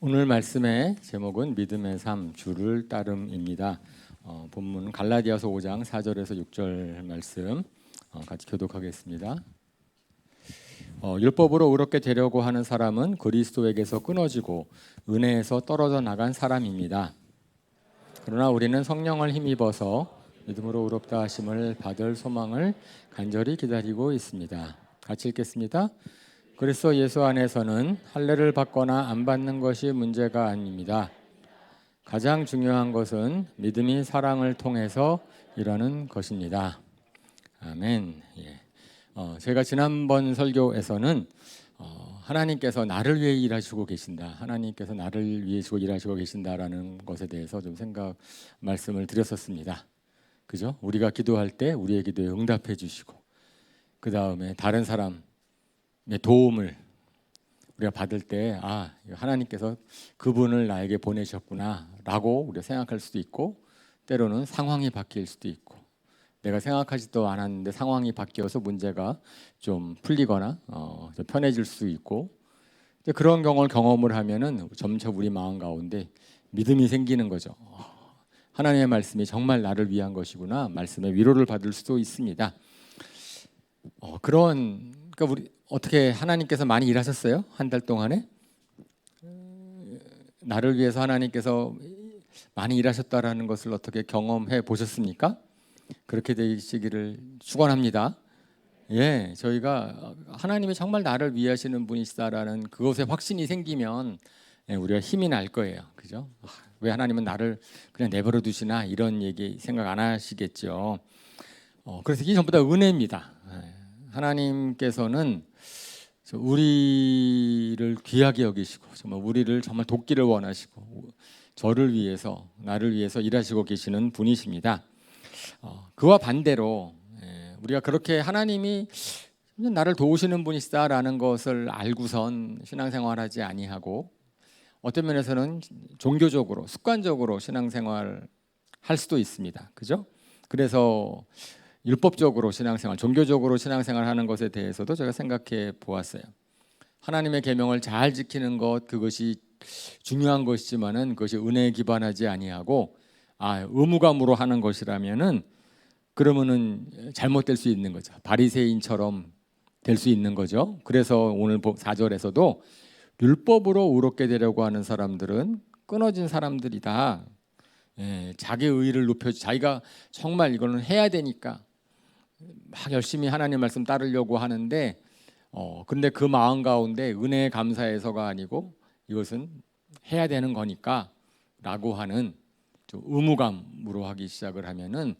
오늘 말씀의 제목은 믿음의 삶, 주를 따름입니다. 본문 갈라디아서 5장 4절에서 6절 말씀 같이 교독하겠습니다. 율법으로 의롭게 되려고 하는 사람은 그리스도에게서 끊어지고 은혜에서 떨어져 나간 사람입니다. 그러나 우리는 성령을 힘입어서 믿음으로 의롭다 하심을 받을 소망을 간절히 기다리고 있습니다. 같이 읽겠습니다. 그리스도 예수 안에서는 할례를 받거나 안 받는 것이 문제가 아닙니다. 가장 중요한 것은 믿음이 사랑을 통해서 일어나는 것입니다. 아멘. 제가 지난번 설교에서는 하나님께서 나를 위해 일하시고 계신다. 하나님께서 나를 위해 일하시고 계신다라는 것에 대해서 좀 말씀을 드렸었습니다. 그죠? 우리가 기도할 때 우리의 기도에 응답해 주시고, 그 다음에 다른 사람의 도움을 우리가 받을 때 하나님께서 그분을 나에게 보내셨구나라고 우리가 생각할 수도 있고, 때로는 상황이 바뀔 수도 있고, 내가 생각하지도 않았는데 상황이 바뀌어서 문제가 좀 풀리거나 좀 편해질 수 있고, 그런 경험을 하면은 점차 우리 마음 가운데 믿음이 생기는 거죠. 하나님의 말씀이 정말 나를 위한 것이구나, 말씀의 위로를 받을 수도 있습니다. 그러니까 우리 어떻게 하나님께서 많이 일하셨어요? 한 달 동안에 나를 위해서 하나님께서 많이 일하셨다라는 것을 어떻게 경험해 보셨습니까? 그렇게 되시기를 축원합니다. 저희가 하나님이 정말 나를 위하시는 분이시다라는 그것에 확신이 생기면 우리가 힘이 날 거예요. 그죠? 왜 하나님은 나를 그냥 내버려 두시나, 이런 얘기 생각 안 하시겠죠. 그래서 이게 전부 다 은혜입니다. 하나님께서는 우리를 귀하게 여기시고, 정말 우리를 정말 돕기를 원하시고, 저를 위해서, 나를 위해서 일하시고 계시는 분이십니다. 그와 반대로 우리가 그렇게 하나님이 나를 도우시는 분이시다라는 것을 알고선 신앙생활하지 아니하고, 어떤 면에서는 종교적으로 습관적으로 신앙생활 할 수도 있습니다. 그죠? 그래서 율법적으로 신앙생활, 종교적으로 신앙생활하는 것에 대해서도 제가 생각해 보았어요. 하나님의 계명을 잘 지키는 것, 그것이 중요한 것이지만은 그것이 은혜에 기반하지 아니하고 의무감으로 하는 것이라면은 그러면은 잘못될 수 있는 거죠. 바리새인처럼 될 수 있는 거죠. 그래서 오늘 4절에서도 율법으로 의롭게 되려고 하는 사람들은 끊어진 사람들이다. 자기 의의를 자기가 정말 이거는 해야 되니까 막 열심히 하나님 말씀 따르려고 하는데, 근데 그 마음 가운데 은혜에 감사해서가 아니고 이것은 해야 되는 거니까라고 하는 좀 의무감으로 하기 시작을 하면은,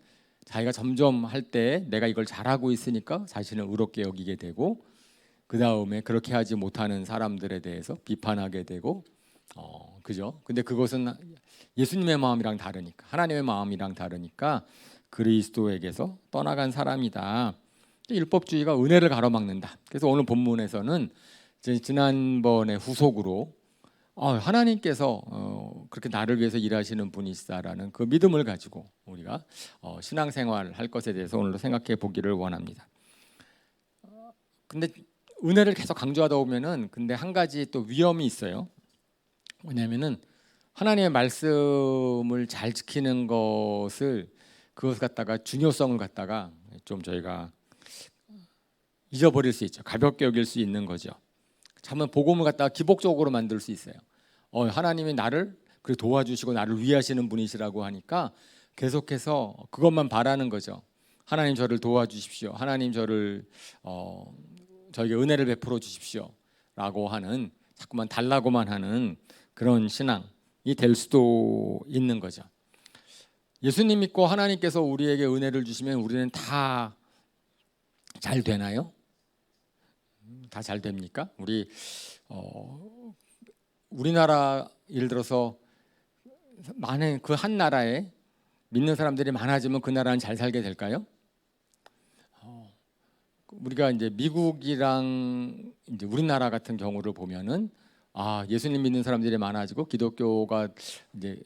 자기가 점점 할 때 내가 이걸 잘하고 있으니까 자신을 의롭게 여기게 되고, 그 다음에 그렇게 하지 못하는 사람들에 대해서 비판하게 되고, 그죠? 근데 그것은 예수님의 마음이랑 다르니까, 하나님의 마음이랑 다르니까 그리스도에게서 떠나간 사람이다. 율법주의가 은혜를 가로막는다. 그래서 오늘 본문에서는 지난번에 후속으로 하나님께서 그렇게 나를 위해서 일하시는 분이시다라는 그 믿음을 가지고 우리가 신앙생활 할 것에 대해서 오늘도 생각해 보기를 원합니다. 근데 은혜를 계속 강조하다 보면은 근데 한 가지 또 위험이 있어요. 왜냐하면은 하나님의 말씀을 잘 지키는 것을, 그것 갖다가 중요성을 갖다가 좀 저희가 잊어버릴 수 있죠. 가볍게 여길 수 있는 거죠. 참은 복음을 갖다가 기복적으로 만들 수 있어요. 하나님이 나를 도와주시고 나를 위하시는 분이시라고 하니까 계속해서 그것만 바라는 거죠. 하나님 저를 도와주십시오. 하나님 저를 저에게 은혜를 베풀어 주십시오라고 하는, 자꾸만 달라고만 하는 그런 신앙이 될 수도 있는 거죠. 예수님 믿고 하나님께서 우리에게 은혜를 주시면 우리는 다 잘 되나요? 다 잘 됩니까? 우리나라 예를 들어서 많은 그 한 나라에 믿는 사람들이 많아지면 그 나라는 잘 살게 될까요? 우리가 이제 미국이랑 이제 우리나라 같은 경우를 보면은 예수님 믿는 사람들이 많아지고 기독교가 이제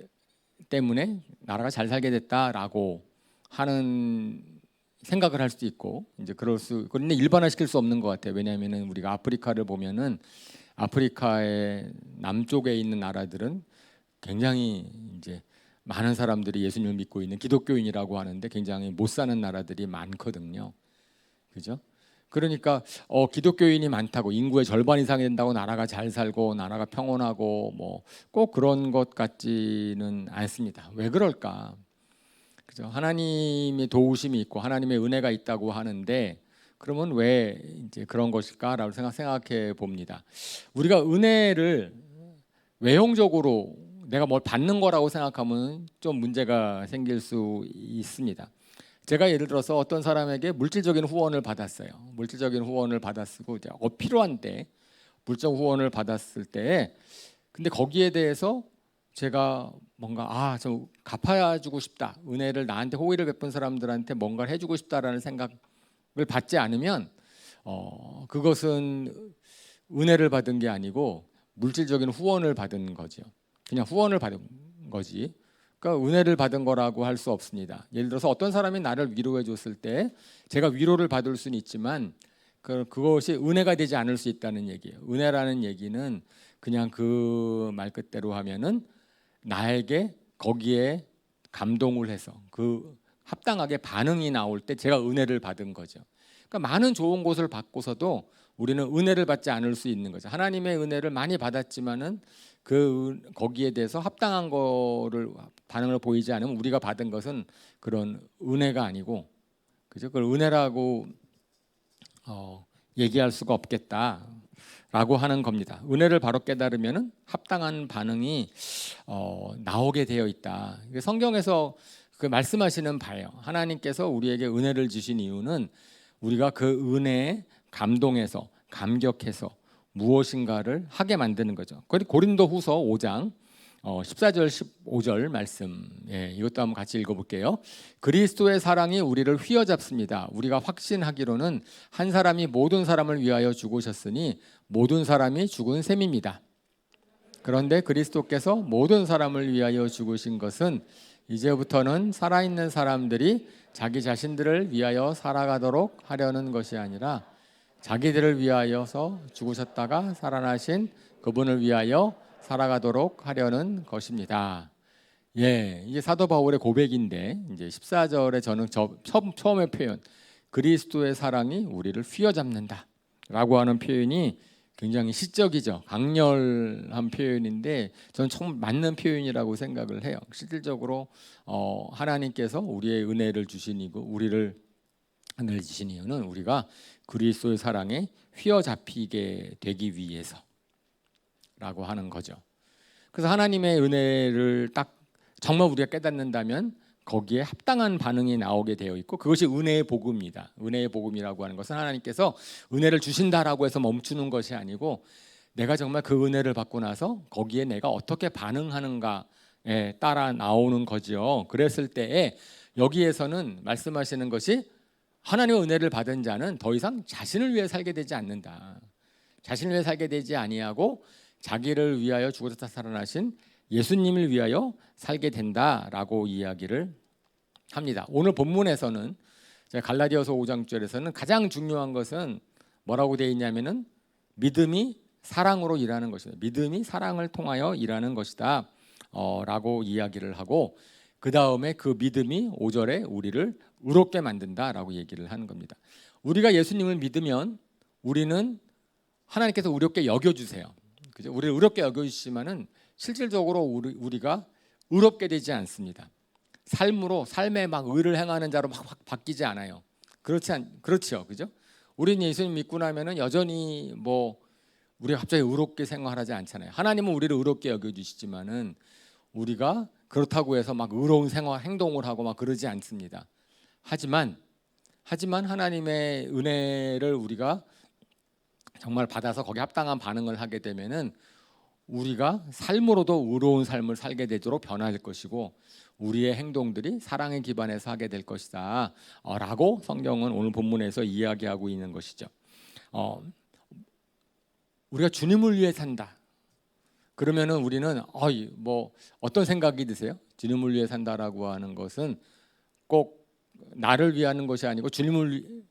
때문에 나라가 잘 살게 됐다라고 하는 생각을 할 수도 있고, 이제 그런데 일반화시킬 수 없는 것 같아요. 왜냐하면은 우리가 아프리카를 보면은 아프리카의 남쪽에 있는 나라들은 굉장히 이제 많은 사람들이 예수님을 믿고 있는 기독교인이라고 하는데 굉장히 못 사는 나라들이 많거든요. 그죠? 그러니까 기독교인이 많다고 인구의 절반 이상이 된다고 나라가 잘 살고 나라가 평온하고 뭐 꼭 그런 것 같지는 않습니다. 왜 그럴까? 그죠? 하나님의 도우심이 있고 하나님의 은혜가 있다고 하는데 그러면 왜 이제 그런 것일까라고 생각해 봅니다. 우리가 은혜를 외형적으로 내가 뭘 받는 거라고 생각하면 좀 문제가 생길 수 있습니다. 제가 예를 들어서 어떤 사람에게 물질적인 후원을 받았어요. 물질적인 후원을 받았고 이제 필요한 때 물적 후원을 받았을 때 근데 거기에 대해서 제가 뭔가 좀 갚아 주고 싶다. 은혜를 나한테 호의를 베푼 사람들한테 뭔가를 해주고 싶다라는 생각을 받지 않으면 그것은 은혜를 받은 게 아니고 물질적인 후원을 받은 거죠. 그냥 후원을 받은 거지. 그러니까 은혜를 받은 거라고 할 수 없습니다. 예를 들어서 어떤 사람이 나를 위로해 줬을 때 제가 위로를 받을 수는 있지만 그것이 은혜가 되지 않을 수 있다는 얘기예요. 은혜라는 얘기는 그냥 그 말 그대로 하면은 나에게 거기에 감동을 해서 그 합당하게 반응이 나올 때 제가 은혜를 받은 거죠. 그러니까 많은 좋은 것을 받고서도 우리는 은혜를 받지 않을 수 있는 거죠. 하나님의 은혜를 많이 받았지만은 거기에 대해서 합당한 거를 반응을 보이지 않으면 우리가 받은 것은 그런 은혜가 아니고 그죠? 그걸 은혜라고 얘기할 수가 없겠다라고 하는 겁니다. 은혜를 바로 깨달으면은 합당한 반응이 나오게 되어 있다. 성경에서 그 말씀하시는 바예요. 하나님께서 우리에게 은혜를 주신 이유는 우리가 그 은혜에 감동해서 감격해서 무엇인가를 하게 만드는 거죠. 고린도후서 5장 14절 15절 말씀 이것도 한번 같이 읽어볼게요. 그리스도의 사랑이 우리를 휘어잡습니다. 우리가 확신하기로는 한 사람이 모든 사람을 위하여 죽으셨으니 모든 사람이 죽은 셈입니다. 그런데 그리스도께서 모든 사람을 위하여 죽으신 것은 이제부터는 살아있는 사람들이 자기 자신들을 위하여 살아가도록 하려는 것이 아니라 자기들을 위하여서 죽으셨다가 살아나신 그분을 위하여 살아가도록 하려는 것입니다. 이게 사도 바울의 고백인데 이제 14절에 저는 처음의 표현 그리스도의 사랑이 우리를 휘어잡는다라고 하는 표현이 굉장히 시적이죠. 강렬한 표현인데 저는 참 맞는 표현이라고 생각을 해요. 실질적으로 하나님께서 우리의 은혜를 주신 이고 우리를 은혜를 주신 이유는 우리가 그리스도의 사랑에 휘어잡히게 되기 위해서라고 하는 거죠. 그래서 하나님의 은혜를 딱 정말 우리가 깨닫는다면 거기에 합당한 반응이 나오게 되어 있고 그것이 은혜의 복음입니다. 은혜의 복음이라고 하는 것은 하나님께서 은혜를 주신다라고 해서 멈추는 것이 아니고 내가 정말 그 은혜를 받고 나서 거기에 내가 어떻게 반응하는가에 따라 나오는 거죠. 그랬을 때에 여기에서는 말씀하시는 것이 하나님의 은혜를 받은 자는 더 이상 자신을 위해 살게 되지 않는다. 자신을 위해 살게 되지 아니하고 자기를 위하여 죽어서 살아나신 예수님을 위하여 살게 된다라고 이야기를 합니다. 오늘 본문에서는 갈라디아서 5장절에서는 가장 중요한 것은 뭐라고 되어 있냐면은 믿음이 사랑으로 일하는 것이다. 믿음이 사랑을 통하여 일하는 것이다. 라고 이야기를 하고 그 다음에 그 믿음이 5절에 우리를 의롭게 만든다라고 얘기를 하는 겁니다. 우리가 예수님을 믿으면 우리는 하나님께서 의롭게 여겨주세요. 그죠? 우리를 의롭게 여겨주시지만은 실질적으로 우리가 의롭게 되지 않습니다. 삶에 막 의를 행하는 자로 막 바뀌지 않아요. 그렇죠, 그죠? 우리는 예수님 믿고 나면은 여전히 우리가 갑자기 의롭게 생활하지 않잖아요. 하나님은 우리를 의롭게 여겨주시지만은 우리가 그렇다고 해서 막 의로운 행동을 하고 막 그러지 않습니다. 하지만 하나님의 은혜를 우리가 정말 받아서 거기에 합당한 반응을 하게 되면은 우리가 삶으로도 의로운 삶을 살게 되도록 변할 것이고 우리의 행동들이 사랑에 기반해서 하게 될 것이다 라고 성경은 오늘 본문에서 이야기하고 있는 것이죠. 우리가 주님을 위해 산다 그러면은 우리는 어떤 생각이 드세요? 주님을 위해 산다라고 하는 것은 꼭 나를 위하는 것이 아니고 주님을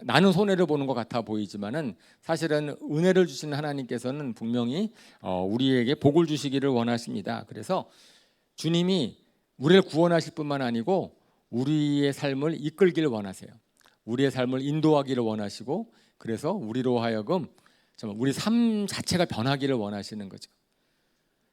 나는 손해를 보는 것 같아 보이지만은 사실은 은혜를 주시는 하나님께서는 분명히 우리에게 복을 주시기를 원하십니다. 그래서 주님이 우리를 구원하실 뿐만 아니고 우리의 삶을 이끌기를 원하세요. 우리의 삶을 인도하기를 원하시고, 그래서 우리로 하여금 정말 우리 삶 자체가 변하기를 원하시는 거죠.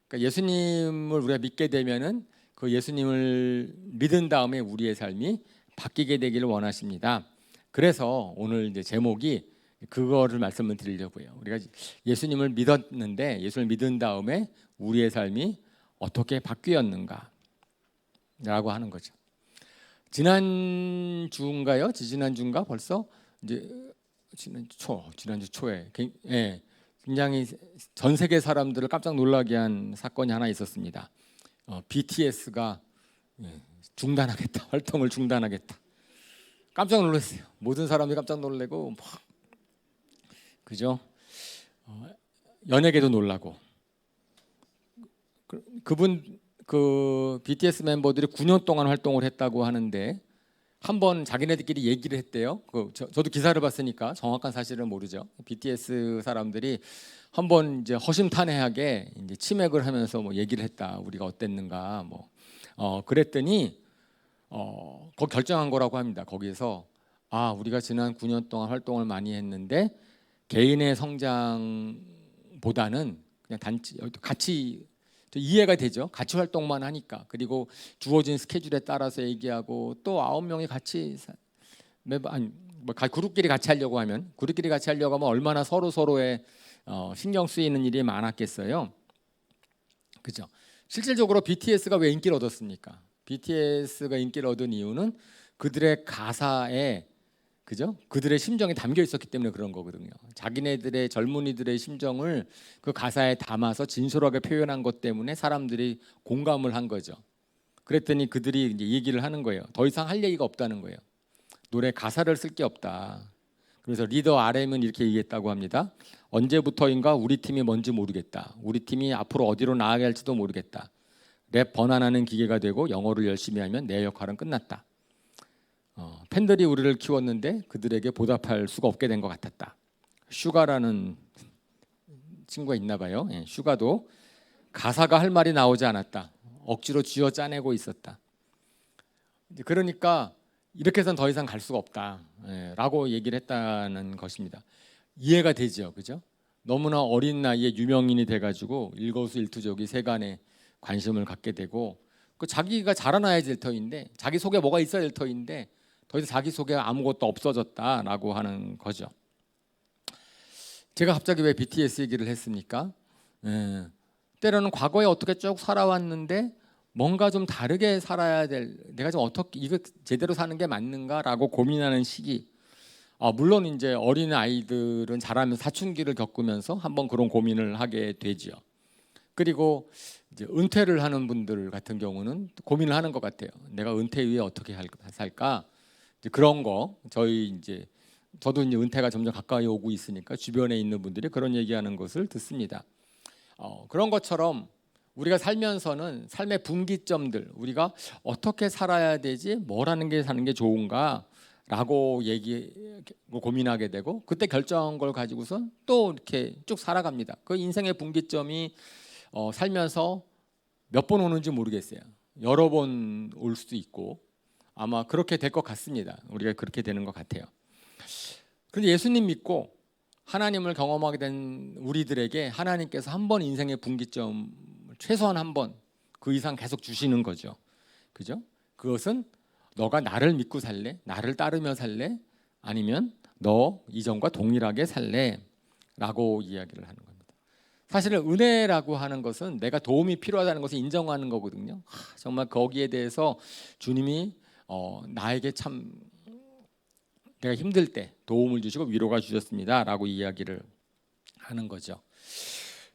그러니까 예수님을 우리가 믿게 되면은 그 예수님을 믿은 다음에 우리의 삶이 바뀌게 되기를 원하십니다. 그래서 오늘 이제 제목이 그거를 말씀을 드리려고요. 우리가 예수님을 믿었는데, 예수님을 믿은 다음에 우리의 삶이 어떻게 바뀌었는가라고 하는 거죠. 지난주인가요? 지지난주인가 벌써 이제 지난주 초에 굉장히 전 세계 사람들을 깜짝 놀라게 한 사건이 하나 있었습니다. BTS가 중단하겠다, 활동을 중단하겠다. 깜짝 놀랐어요. 모든 사람들이 깜짝 놀래고 막 그죠? 연예계도 놀라고. 그 BTS 멤버들이 9년 동안 활동을 했다고 하는데 한번 자기네들끼리 얘기를 했대요. 저도 기사를 봤으니까 정확한 사실은 모르죠. BTS 사람들이 한번 이제 허심탄회하게 이제 치맥을 하면서 뭐 얘기를 했다. 우리가 어땠는가 뭐 그랬더니 거기 결정한 거라고 합니다. 거기에서 우리가 지난 9년 동안 활동을 많이 했는데 개인의 성장보다는 그냥 같이 이해가 되죠. 같이 활동만 하니까. 그리고 주어진 스케줄에 따라서 얘기하고 또 9명이 같이 그룹끼리 같이 하려고 하면 얼마나 서로의 신경 쓰이는 일이 많았겠어요. 그죠? 실질적으로 BTS가 왜 인기를 얻었습니까? BTS가 인기를 얻은 이유는 그들의 가사에 그죠? 그들의 심정이 담겨 있었기 때문에 그런 거거든요. 자기네들의 젊은이들의 심정을 그 가사에 담아서 진솔하게 표현한 것 때문에 사람들이 공감을 한 거죠. 그랬더니 그들이 이제 얘기를 하는 거예요. 더 이상 할 얘기가 없다는 거예요. 노래 가사를 쓸 게 없다. 그래서 리더 RM은 이렇게 얘기했다고 합니다. 언제부터인가 우리 팀이 뭔지 모르겠다. 우리 팀이 앞으로 어디로 나아가야 할지도 모르겠다. 랩 번안하는 기계가 되고 영어를 열심히 하면 내 역할은 끝났다. 팬들이 우리를 키웠는데 그들에게 보답할 수가 없게 된 것 같았다. 슈가라는 친구가 있나 봐요. 슈가도 가사가 할 말이 나오지 않았다. 억지로 쥐어 짜내고 있었다. 그러니까 이렇게 해서는 더 이상 갈 수가 없다 라고 얘기를 했다는 것입니다. 이해가 되죠. 그죠? 너무나 어린 나이에 유명인이 돼가지고 일거수일투족이 세간에 관심을 갖게 되고 자기가 자라나야 될 터인데 자기 속에 뭐가 있어야 될 터인데 더 이상 자기 속에 아무것도 없어졌다라고 하는 거죠. 제가 갑자기 왜 BTS 얘기를 했습니까? 때로는 과거에 어떻게 쭉 살아왔는데 뭔가 좀 다르게 살아야 될, 내가 좀 어떻게 이거 제대로 사는 게 맞는가라고 고민하는 시기. 물론 이제 어린 아이들은 자라면서 사춘기를 겪으면서 한번 그런 고민을 하게 되죠. 그리고 이제 은퇴를 하는 분들 같은 경우는 고민을 하는 것 같아요. 내가 은퇴 후에 어떻게 살까? 이제 그런 거 저도 이제 은퇴가 점점 가까이 오고 있으니까 주변에 있는 분들이 그런 얘기하는 것을 듣습니다. 그런 것처럼 우리가 살면서는 삶의 분기점들, 우리가 어떻게 살아야 되지, 뭘 하는 게 사는 게 좋은가라고 고민하게 되고 그때 결정한 걸 가지고서 또 이렇게 쭉 살아갑니다. 그 인생의 분기점이 살면서 몇 번 오는지 모르겠어요. 여러 번 올 수도 있고 아마 그렇게 될 것 같습니다. 우리가 그렇게 되는 것 같아요. 그런데 예수님 믿고 하나님을 경험하게 된 우리들에게 하나님께서 한 번 인생의 분기점 최소한 한 번 그 이상 계속 주시는 거죠. 그죠? 그것은 너가 나를 믿고 살래? 나를 따르며 살래? 아니면 너 이전과 동일하게 살래? 라고 이야기를 하는 겁니다. 사실은 은혜라고 하는 것은 내가 도움이 필요하다는 것을 인정하는 거거든요. 정말 거기에 대해서 주님이 나에게 참 내가 힘들 때 도움을 주시고 위로가 주셨습니다 라고 이야기를 하는 거죠.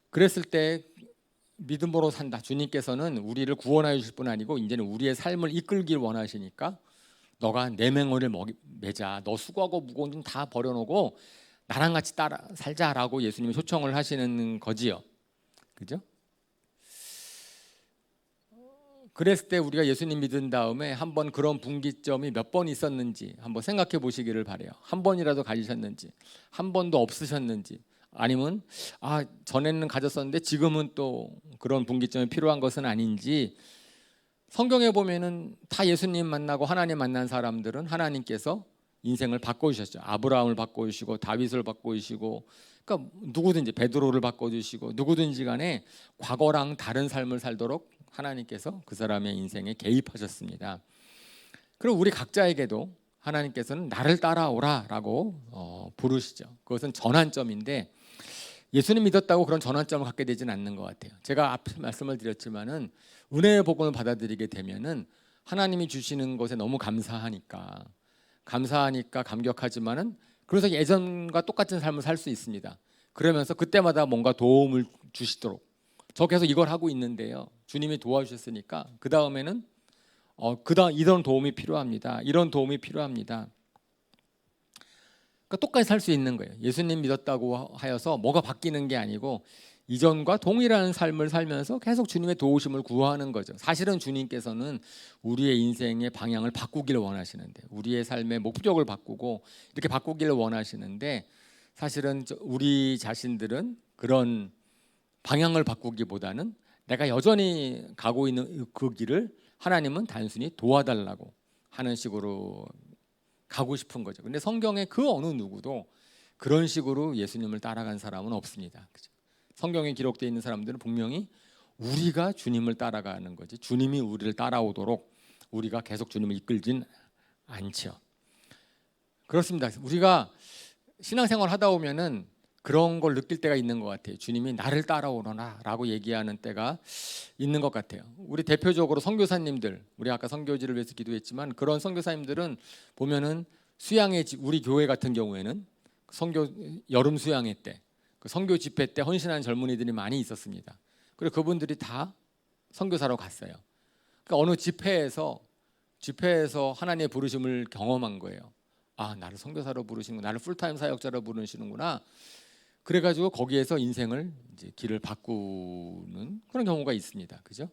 그랬을 때 믿음으로 산다. 주님께서는 우리를 구원하여 주실 뿐 아니고 이제는 우리의 삶을 이끌길 원하시니까 너가 내 맹어를 매자. 너 수고하고 무거운 좀 다 버려놓고 나랑 같이 따라 살자라고 예수님이 초청을 하시는 거지요. 그죠? 그랬을 때 우리가 예수님 믿은 다음에 한번 그런 분기점이 몇 번 있었는지 한번 생각해 보시기를 바래요. 한 번이라도 가지셨는지, 한 번도 없으셨는지, 아니면 전에는 가졌었는데 지금은 또 그런 분기점이 필요한 것은 아닌지. 성경에 보면은 다 예수님 만나고 하나님 만난 사람들은 하나님께서 인생을 바꿔주셨죠. 아브라함을 바꿔주시고 다윗을 바꿔주시고, 그러니까 누구든지 베드로를 바꿔주시고, 누구든지 간에 과거랑 다른 삶을 살도록 하나님께서 그 사람의 인생에 개입하셨습니다. 그리고 우리 각자에게도 하나님께서는 나를 따라오라라고 부르시죠. 그것은 전환점인데 예수님 믿었다고 그런 전환점을 갖게 되지는 않는 것 같아요. 제가 앞에 말씀을 드렸지만은 은혜의 복음을 받아들이게 되면은 하나님이 주시는 것에 너무 감사하니까 감격하지만은, 그래서 예전과 똑같은 삶을 살 수 있습니다. 그러면서 그때마다 뭔가 도움을 주시도록, 저 계속 이걸 하고 있는데요, 주님이 도와주셨으니까 그 다음에는 이런 도움이 필요합니다. 이런 도움이 필요합니다. 그러니까 똑같이 살 수 있는 거예요. 예수님 믿었다고 하여서 뭐가 바뀌는 게 아니고 이전과 동일한 삶을 살면서 계속 주님의 도우심을 구하는 거죠. 사실은 주님께서는 우리의 인생의 방향을 바꾸기를 원하시는데, 우리의 삶의 목적을 바꾸고 이렇게 바꾸기를 원하시는데, 사실은 우리 자신들은 그런 방향을 바꾸기보다는 내가 여전히 가고 있는 그 길을 하나님은 단순히 도와달라고 하는 식으로 가고 싶은 거죠. 근데 성경에 그 어느 누구도 그런 식으로 예수님을 따라간 사람은 없습니다. 그죠? 성경에 기록되어 있는 사람들은 분명히 우리가 주님을 따라가는 거지, 주님이 우리를 따라오도록 우리가 계속 주님을 이끌진 않죠. 그렇습니다. 우리가 신앙생활 하다 보면은 그런 걸 느낄 때가 있는 것 같아요. 주님이 나를 따라오너라라고 얘기하는 때가 있는 것 같아요. 우리 대표적으로 선교사님들, 우리 아까 선교지를 위해서 기도했지만 그런 선교사님들은 보면은 우리 교회 같은 경우에는 선교 여름 수양회 때, 그 선교 집회 때 헌신한 젊은이들이 많이 있었습니다. 그리고 그분들이 다 선교사로 갔어요. 그러니까 어느 집회에서 하나님의 부르심을 경험한 거예요. 나를 선교사로 부르시는구나, 나를 풀타임 사역자로 부르시는구나. 그래가지고 거기에서 인생을 이제 길을 바꾸는 그런 경우가 있습니다. 그죠?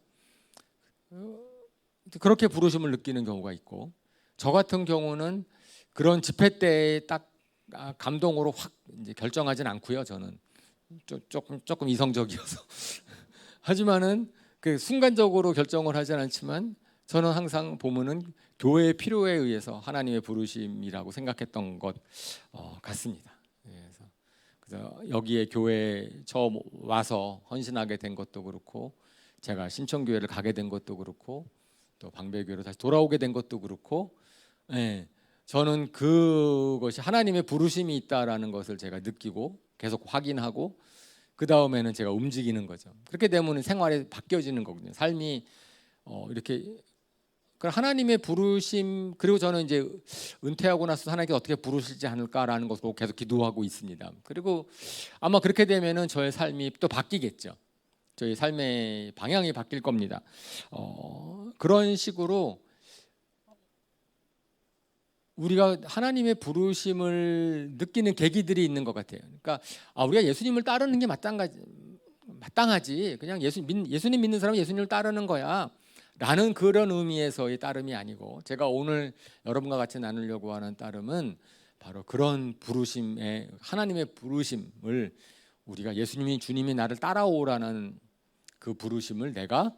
그렇게 부르심을 느끼는 경우가 있고, 저 같은 경우는 그런 집회 때 딱 감동으로 확 이제 결정하진 않고요. 저는 조금 이성적이어서 하지만은 그 순간적으로 결정을 하진 않지만 저는 항상 보면은 교회의 필요에 의해서 하나님의 부르심이라고 생각했던 것 같습니다. 그래서 여기에 교회에 처음 와서 헌신하게 된 것도 그렇고, 제가 신천교회를 가게 된 것도 그렇고, 또 방배교회로 다시 돌아오게 된 것도 그렇고, 저는 그것이 하나님의 부르심이 있다라는 것을 제가 느끼고 계속 확인하고 그 다음에는 제가 움직이는 거죠. 그렇게 되면 생활이 바뀌어지는 거거든요. 삶이 이렇게 하나님의 부르심, 그리고 저는 이제 은퇴하고 나서 하나님께서 어떻게 부르실지 않을까라는 것으로 계속 기도하고 있습니다. 그리고 아마 그렇게 되면은 저의 삶이 또 바뀌겠죠. 저희 삶의 방향이 바뀔 겁니다. 그런 식으로 우리가 하나님의 부르심을 느끼는 계기들이 있는 것 같아요. 그러니까 우리가 예수님을 따르는 게 마땅하지. 그냥 예수님 믿는 사람은 예수님을 따르는 거야 라는 그런 의미에서의 따름이 아니고, 제가 오늘 여러분과 같이 나누려고 하는 따름은 바로 그런 부르심의, 하나님의 부르심을, 우리가 주님이 나를 따라오라는 그 부르심을 내가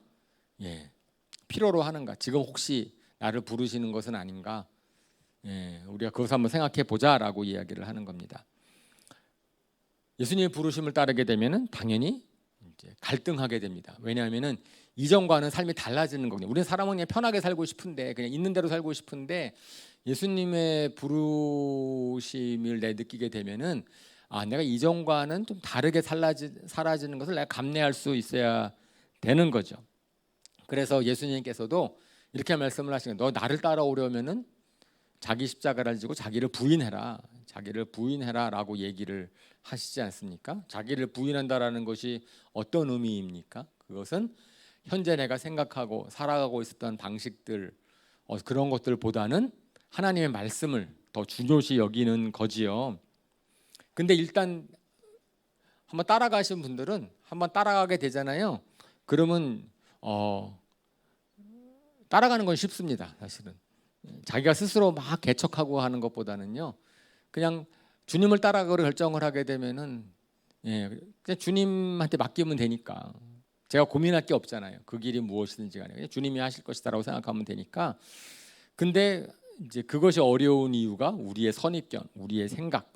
필요로 하는가, 지금 혹시 나를 부르시는 것은 아닌가, 우리가 그것을 한번 생각해 보자라고 이야기를 하는 겁니다. 예수님의 부르심을 따르게 되면은 당연히 이제 갈등하게 됩니다. 왜냐하면은 이전과는 삶이 달라지는 거거든요. 우리는 사람은 그냥 편하게 살고 싶은데, 그냥 있는 대로 살고 싶은데, 예수님의 부르심을 느끼게 되면은 내가 이전과는 좀 다르게 살아지는 것을 내가 감내할 수 있어야 되는 거죠. 그래서 예수님께서도 이렇게 말씀을 하시는 거예요. 너 나를 따라오려면은 자기 십자가를 지고 자기를 부인해라라고 얘기를 하시지 않습니까? 자기를 부인한다라는 것이 어떤 의미입니까? 그것은 현재 내가 생각하고 살아가고 있었던 방식들, 그런 것들보다는 하나님의 말씀을 더 중요시 여기는 거지요. 근데 일단 한번 따라가신 분들은 한번 따라가게 되잖아요. 그러면 따라가는 건 쉽습니다. 사실은 자기가 스스로 막 개척하고 하는 것보다는요, 그냥 주님을 따라가기로 결정을 하게 되면은 그냥 주님한테 맡기면 되니까 제가 고민할 게 없잖아요. 그 길이 무엇이든지 간에 그냥 주님이 하실 것이다라고 생각하면 되니까. 근데 이제 그것이 어려운 이유가 우리의 선입견, 우리의 생각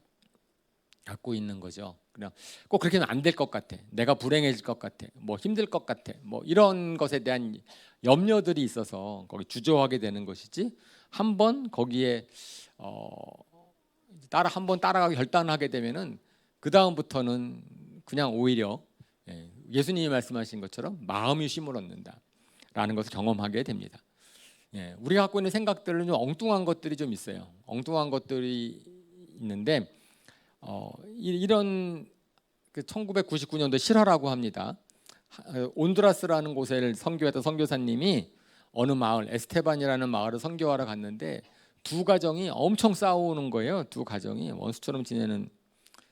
갖고 있는 거죠. 그냥 꼭 그렇게는 안 될 것 같아. 내가 불행해질 것 같아. 뭐 힘들 것 같아. 뭐 이런 것에 대한 염려들이 있어서 거기 주저하게 되는 것이지. 한번 거기에 한번 따라가기 결단하게 되면은 그 다음부터는 그냥 오히려 예수님이 말씀하신 것처럼 마음이 쉼을 얻는다라는 것을 경험하게 됩니다. 우리가 갖고 있는 생각들은 좀 엉뚱한 것들이 좀 있어요. 엉뚱한 것들이 있는데 이런 1999년도 실화라고 합니다. 온두라스라는 곳을 선교했던 선교사님이 어느 마을 에스테반이라는 마을을 선교하러 갔는데 두 가정이 엄청 싸우는 거예요. 두 가정이 원수처럼 지내는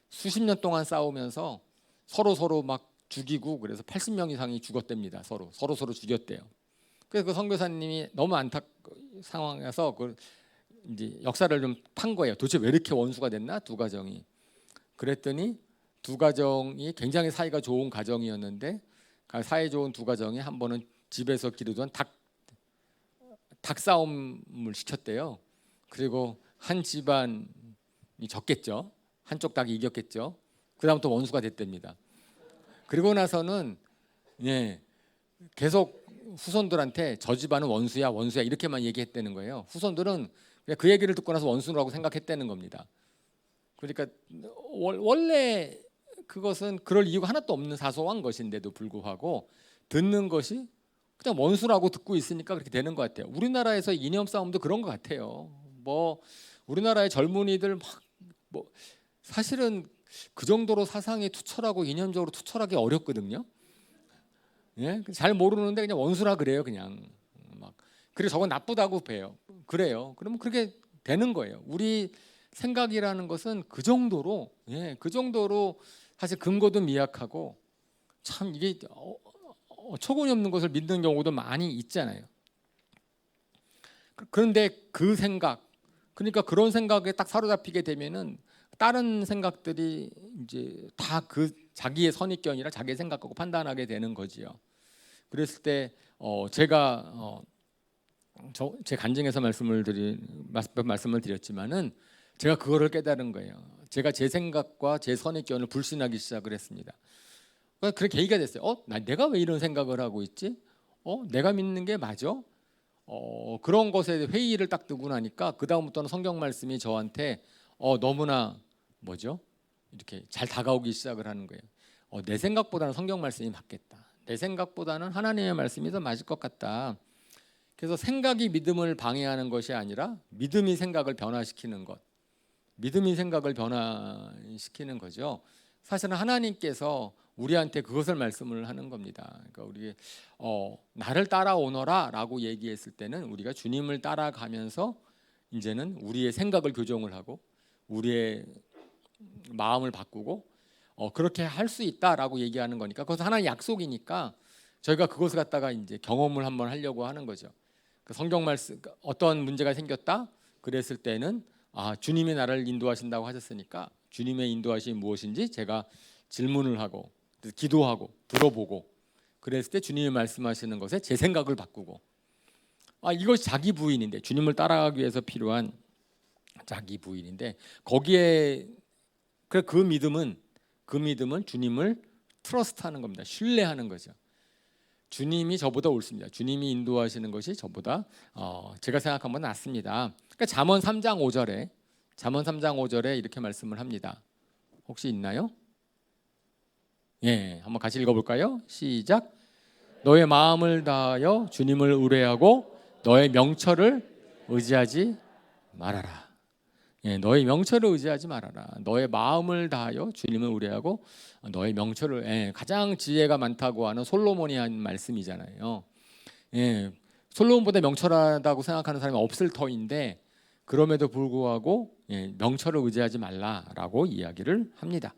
수십 년 동안 싸우면서 서로 막 죽이고 그래서 80명 이상이 죽었답니다. 서로 죽였대요. 그래서 그 선교사님이 너무 상황에서 그 이제 역사를 좀 판 거예요. 도대체 왜 이렇게 원수가 됐나 두 가정이. 그랬더니 두 가정이 굉장히 사이가 좋은 가정이었는데 사이 좋은 두 가정이 한 번은 집에서 기르던 닭 싸움을 시켰대요. 그리고 한 집안이 졌겠죠. 한쪽 닭이 이겼겠죠. 그다음부터 원수가 됐답니다. 그리고 나서는 계속 후손들한테 저 집안은 원수야 이렇게만 얘기했다는 거예요. 후손들은 그냥 그 얘기를 듣고 나서 원수라고 생각했다는 겁니다. 그러니까 원래 그것은 그럴 이유가 하나도 없는 사소한 것인데도 불구하고 듣는 것이 그냥 원수라고 듣고 있으니까 그렇게 되는 것 같아요. 우리나라에서 이념 싸움도 그런 것 같아요. 뭐 우리나라의 젊은이들 뭐 사실은 그 정도로 사상이 투철하고 이념적으로 투철하기 어렵거든요. 잘 모르는데 그냥 원수라 그래요. 그냥 막 그리고 저건 나쁘다고 배요. 그래요. 그러면 그렇게 되는 거예요. 우리 생각이라는 것은 그 정도로 사실 근거도 미약하고 참 이게 어처구니 없는 것을 믿는 경우도 많이 있잖아요. 그런데 그 생각, 그러니까 그런 생각에 딱 사로잡히게 되면은 다른 생각들이 이제 다 그 자기의 선입견이라 자기의 생각하고 판단하게 되는 거지요. 그랬을 때 제가 제 간증에서 말씀을 드렸지만은 제가 그거를 깨달은 거예요. 제가 제 생각과 제 선입견을 불신하기 시작을 했습니다. 그렇게 계기가 됐어요. 내가 왜 이런 생각을 하고 있지? 내가 믿는 게 맞아? 그런 것에 회의를 딱 두고 나니까 그 다음부터는 성경 말씀이 저한테 너무나 이렇게 잘 다가오기 시작을 하는 거예요. 내 생각보다는 성경 말씀이 맞겠다. 내 생각보다는 하나님의 말씀이 더 맞을 것 같다. 그래서 생각이 믿음을 방해하는 것이 아니라 믿음이 생각을 변화시키는 것. 믿음이 생각을 변화시키는 거죠. 사실은 하나님께서 우리한테 그것을 말씀을 하는 겁니다. 그러니까 우리 나를 따라오너라라고 얘기했을 때는 우리가 주님을 따라가면서 이제는 우리의 생각을 교정을 하고 우리의 마음을 바꾸고 그렇게 할 수 있다라고 얘기하는 거니까 그것은 하나의 약속이니까 저희가 그것을 갖다가 이제 경험을 한번 하려고 하는 거죠. 그 성경 말씀 어떤 문제가 생겼다 그랬을 때는 주님이 나를 인도하신다고 하셨으니까 주님의 인도하심이 무엇인지 제가 질문을 하고 기도하고 들어보고 그랬을 때 주님이 말씀하시는 것에 제 생각을 바꾸고 이것이 자기 부인인데 주님을 따라가기 위해서 필요한 자기 부인인데 거기에 그 믿음은 주님을 트러스트하는 겁니다. 신뢰하는 거죠. 주님이 저보다 옳습니다. 주님이 인도하시는 것이 저보다 제가 생각한 건 낫습니다. 그러니까 잠언 3장 5절에 이렇게 말씀을 합니다. 혹시 있나요? 한번 같이 읽어볼까요? 시작. 너의 마음을 다하여 주님을 의뢰하고 너의 명철을 의지하지 말아라. 너의 명철을 의지하지 말아라. 너의 마음을 다하여 주님을 의뢰하고 너의 명철을 가장 지혜가 많다고 하는 솔로몬이 한 말씀이잖아요. 솔로몬보다 명철하다고 생각하는 사람이 없을 터인데 그럼에도 불구하고 명철을 의지하지 말라라고 이야기를 합니다.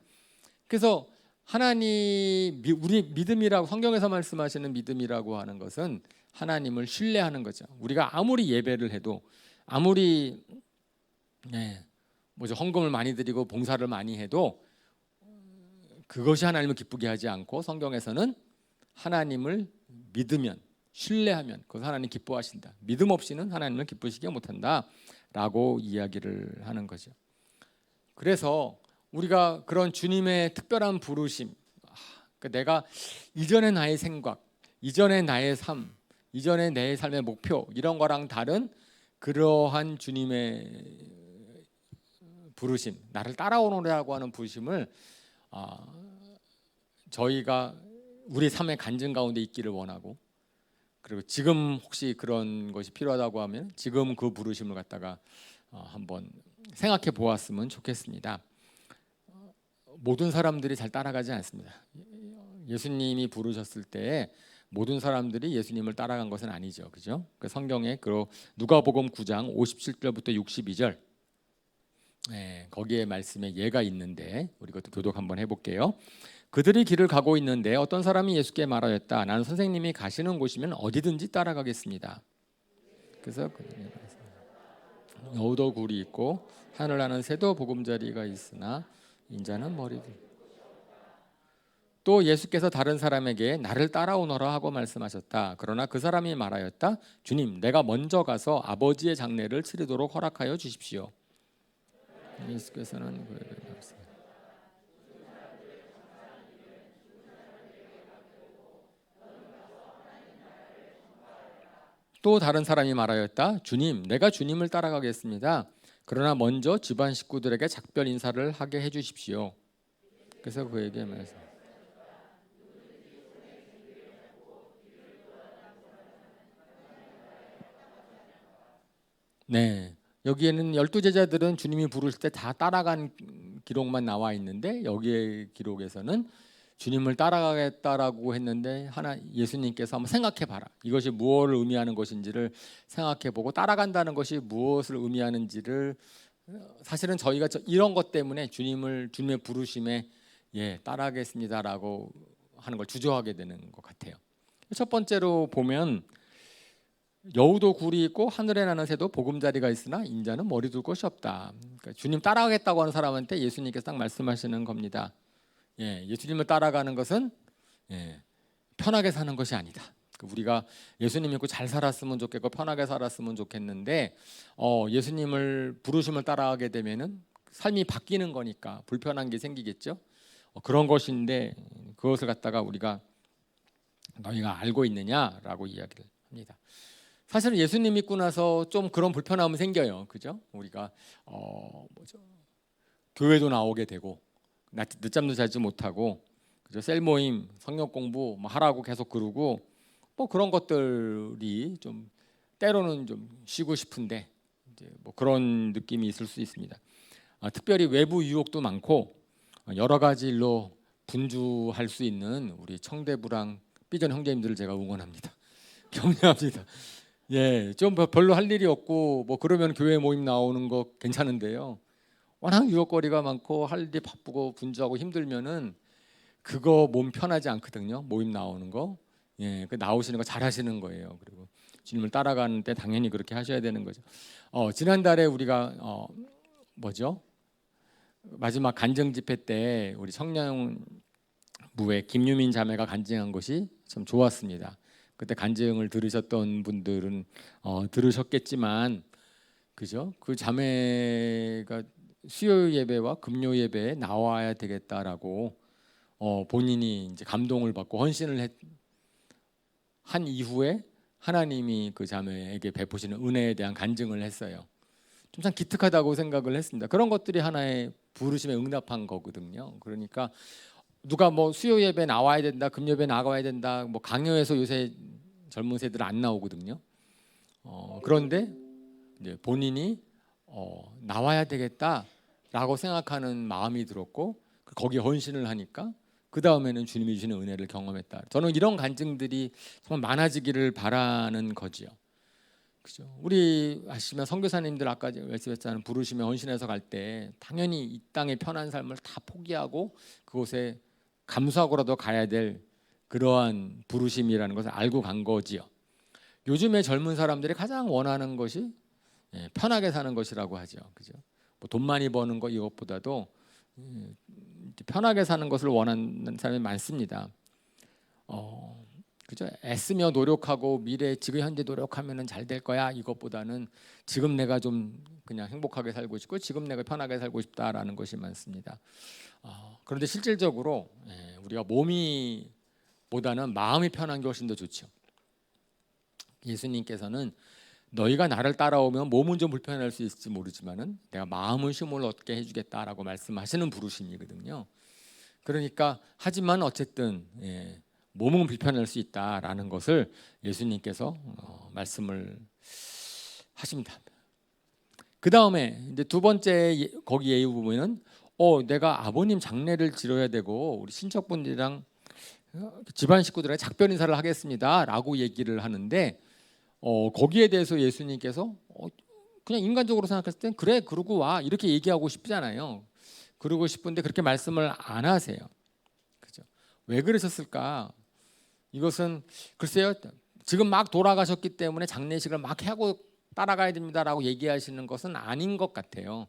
그래서 우리 믿음이라고 성경에서 말씀하시는 믿음이라고 하는 것은 하나님을 신뢰하는 거죠. 우리가 아무리 예배를 해도 아무리 헌금을 많이 드리고 봉사를 많이 해도 그것이 하나님을 기쁘게 하지 않고 성경에서는 하나님을 믿으면 신뢰하면 그것 하나님 기뻐하신다. 믿음 없이는 하나님을 기쁘시게 못한다라고 이야기를 하는 거죠. 그래서 우리가 그런 주님의 특별한 부르심, 내가 이전의 나의 생각, 이전의 나의 삶, 이전의 내 삶의 목표 이런 거랑 다른 그러한 주님의 부르심, 나를 따라오노라고 하는 부르심을 저희가 우리 삶의 간증 가운데 있기를 원하고, 그리고 지금 혹시 그런 것이 필요하다고 하면 지금 그 부르심을 갖다가 한번 생각해 보았으면 좋겠습니다. 모든 사람들이 잘 따라가지 않습니다. 예수님이 부르셨을 때 모든 사람들이 예수님을 따라간 것은 아니죠, 그죠? 그 성경에 누가복음 9장 57절부터 62절 거기에 말씀에 예가 있는데 우리 그것도 교독 한번 해볼게요. 그들이 길을 가고 있는데 어떤 사람이 예수께 말하였다. 나는 선생님이 가시는 곳이면 어디든지 따라가겠습니다. 그래서 여우도 굴이 있고 하늘 나는 새도 보금자리가 있으나 인자는 머리들. 또 예수께서 다른 사람에게 나를 따라오너라 하고 말씀하셨다. 그러나 그 사람이 말하였다. 주님, 내가 먼저 가서 아버지의 장례를 치르도록 허락하여 주십시오. 예수께서는 또 다른 사람이 말하였다. 주님, 내가 주님을 따라가겠습니다. 그러나 먼저 집안 식구들에게 작별 인사를 하게 해주십시오. 그래서 그에게 말했습니다. 네, 여기에는 12제자들은 주님이 부르실 때 다 따라간 기록만 나와 있는데 여기의 기록에서는 주님을 따라가겠다라고 했는데 예수님께서 한번 생각해봐라. 이것이 무엇을 의미하는 것인지를 생각해보고 따라간다는 것이 무엇을 의미하는지를 사실은 저희가 이런 것 때문에 주님의 부르심에 따라가겠습니다라고 하는 걸 주저하게 되는 것 같아요. 첫 번째로 보면 여우도 굴이 있고 하늘에 나는 새도 보금자리가 있으나 인자는 머리 둘 곳이 없다. 그러니까 주님 따라가겠다고 하는 사람한테 예수님께서 딱 말씀하시는 겁니다. 예수님을 따라가는 것은 편하게 사는 것이 아니다. 우리가 예수님 믿고 잘 살았으면 좋겠고 편하게 살았으면 좋겠는데 예수님을 부르심을 따라가게 되면은 삶이 바뀌는 거니까 불편한 게 생기겠죠. 그런 것인데 그것을 갖다가 우리가 너희가 알고 있느냐라고 이야기를 합니다. 사실은 예수님 믿고 나서 좀 그런 불편함이 생겨요, 그죠? 우리가 교회도 나오게 되고 늦잠도 자지 못하고, 그죠? 셀 모임, 성경 공부 하라고 계속 그러고 그런 것들이 좀 때로는 좀 쉬고 싶은데 이제 그런 느낌이 있을 수 있습니다. 특별히 외부 유혹도 많고 여러 가지 일로 분주할 수 있는 우리 청대부랑 삐전 형제님들을 제가 응원합니다. 격려합니다. 좀 별로 할 일이 없고 그러면 교회 모임 나오는 거 괜찮은데요. 워낙 유혹거리가 많고 할 일이 바쁘고 분주하고 힘들면은 그거 몸 편하지 않거든요. 모임 나오는 거. 그 나오시는 거 잘하시는 거예요. 그리고 주님을 따라가는데 당연히 그렇게 하셔야 되는 거죠. 지난달에 우리가 마지막 간증 집회 때 우리 청량부의 김유민 자매가 간증한 것이 참 좋았습니다. 그때 간증을 들으셨던 분들은 들으셨겠지만, 그죠? 그 자매가 수요 예배와 금요 예배에 나와야 되겠다라고 본인이 이제 감동을 받고 헌신을 한 이후에 하나님이 그 자매에게 베푸시는 은혜에 대한 간증을 했어요. 좀 참 기특하다고 생각을 했습니다. 그런 것들이 하나의 부르심에 응답한 거거든요. 그러니까 누가 수요 예배 나와야 된다, 금요 예배 나가야 된다, 강요해서 요새 젊은 세대들 안 나오거든요. 그런데 이제 본인이 나와야 되겠다라고 생각하는 마음이 들었고 거기에 헌신을 하니까 그 다음에는 주님이 주시는 은혜를 경험했다. 저는 이런 간증들이 정말 많아지기를 바라는 거지요. 그죠? 우리 아시면 선교사님들 아까 말씀했잖아요. 부르시면 헌신해서 갈 때 당연히 이 땅의 편한 삶을 다 포기하고 그곳에 감수하고라도 가야 될 그러한 부르심이라는 것을 알고 간 거지요. 요즘에 젊은 사람들이 가장 원하는 것이 편하게 사는 것이라고 하죠. 그죠? 뭐 돈 많이 버는 거 이것보다도 편하게 사는 것을 원하는 사람이 많습니다. 그죠? 애쓰며 노력하고 미래 지금 현재 노력하면은 잘 될 거야 이것보다는 지금 내가 좀 그냥 행복하게 살고 싶고 지금 내가 편하게 살고 싶다라는 것이 많습니다. 그런데 실질적으로 우리가 몸이 보다는 마음이 편한 게 훨씬 더 좋죠. 예수님께서는 너희가 나를 따라오면 몸은 좀 불편할 수 있을지 모르지만은 내가 마음의 쉼을 얻게 해주겠다라고 말씀하시는 부르심이거든요. 그러니까 하지만 어쨌든 몸은 불편할 수 있다라는 것을 예수님께서 말씀을 하십니다. 그 다음에 이제 두 번째 거기 예우 부분은 내가 아버님 장례를 치러야 되고 우리 친척분들이랑 집안 식구들에게 작별 인사를 하겠습니다라고 얘기를 하는데 거기에 대해서 예수님께서 그냥 인간적으로 생각했을 땐 그래 그러고 와 이렇게 얘기하고 싶잖아요. 그러고 싶은데 그렇게 말씀을 안 하세요. 그죠? 왜 그러셨을까? 이것은 글쎄요. 지금 막 돌아가셨기 때문에 장례식을 막 하고 따라가야 됩니다라고 얘기하시는 것은 아닌 것 같아요.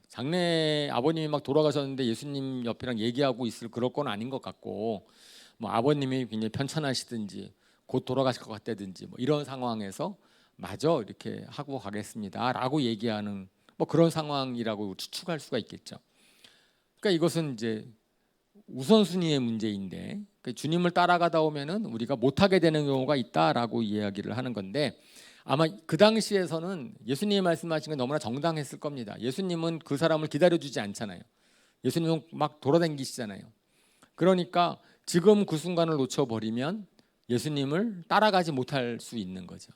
장례 아버님이 막 돌아가셨는데 예수님 옆이랑 얘기하고 있을 그럴 건 아닌 것 같고 뭐 아버님이 굉장히 편찮으시든지 곧 돌아가실 것 같다든지 뭐 이런 상황에서 마저 이렇게 하고 가겠습니다라고 얘기하는 뭐 그런 상황이라고 추측할 수가 있겠죠. 그러니까 이것은 이제 우선순위의 문제인데 주님을 따라가다 오면은 우리가 못하게 되는 경우가 있다라고 이야기를 하는 건데 아마 그 당시에서는 예수님이 말씀하신 게 너무나 정당했을 겁니다. 예수님은 그 사람을 기다려주지 않잖아요. 예수님은 막 돌아다니시잖아요. 그러니까 지금 그 순간을 놓쳐버리면 예수님을 따라가지 못할 수 있는 거죠.